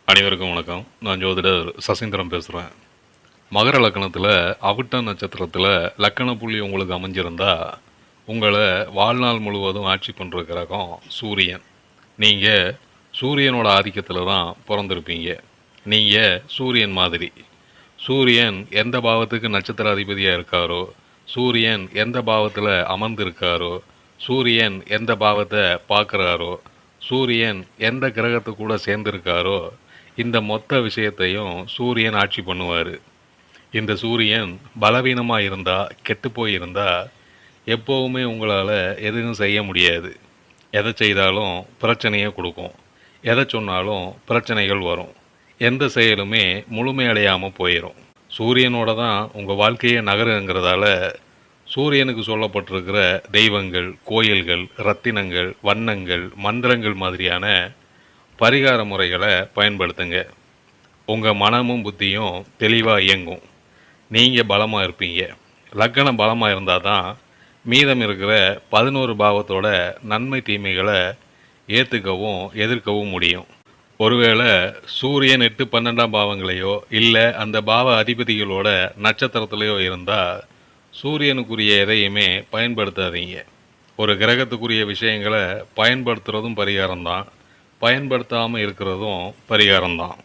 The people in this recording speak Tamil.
அனைவருக்கும் வணக்கம். நான் ஜோதிடர் சசீந்திரம் பேசுகிறேன். மகர லக்கணத்தில் அவிட்ட நட்சத்திரத்தில் லக்கண புள்ளி உங்களுக்கு அமைஞ்சிருந்தா உங்களை வாழ்நாள் முழுவதும் ஆட்சி பண்ணுற கிரகம் சூரியன். நீங்கள் சூரியனோட ஆதிக்கத்தில் தான் பிறந்திருப்பீங்க. நீங்கள் சூரியன் மாதிரி. சூரியன் எந்த பாவத்துக்கு நட்சத்திர அதிபதியாக இருக்காரோ, சூரியன் எந்த பாவத்தில் அமர்ந்திருக்காரோ, சூரியன் எந்த பாவத்தை பார்க்குறாரோ, சூரியன் எந்த கிரகத்து கூட சேர்ந்திருக்காரோ, இந்த மொத்த விஷயத்தையும் சூரியன் ஆட்சி பண்ணுவார். இந்த சூரியன் பலவீனமாக இருந்தால், கெட்டு போயிருந்தால் எப்போவுமே உங்களால் எதுவும் செய்ய முடியாது. எதை செய்தாலும் பிரச்சனையை கொடுக்கும். எதை சொன்னாலும் பிரச்சனைகள் வரும். எந்த செயலுமே முழுமையடையாமல் போயிடும். சூரியனோட தான் உங்கள் வாழ்க்கையே நகருங்கிறதால சூரியனுக்கு சொல்லப்பட்டிருக்கிற தெய்வங்கள், கோயில்கள், ரத்தினங்கள், வண்ணங்கள், மந்திரங்கள் மாதிரியான பரிகார முறைகளை பயன்படுத்துங்க. உங்கள் மனமும் புத்தியும் தெளிவாக இயங்கும். நீங்கள் பலமாக இருப்பீங்க. லக்கணம் பலமாக இருந்தால் தான் மீதம் இருக்கிற 11 பாவத்தோட நன்மை தீமைகளை ஏற்றுக்கவும் எதிர்க்கவும் முடியும். ஒருவேளை சூரியன் 8, 12ஆம் பாவங்களையோ இல்லை அந்த பாவ அதிபதிகளோட நட்சத்திரத்திலையோ இருந்தால் சூரியனுக்குரிய எதையுமே பயன்படுத்தாதீங்க. ஒரு கிரகத்துக்குரிய விஷயங்களை பயன்படுத்துகிறதும் பரிகாரம்தான், பயன்படுத்தாமல் இருக்கிறதும் பரிகாரம்தான்.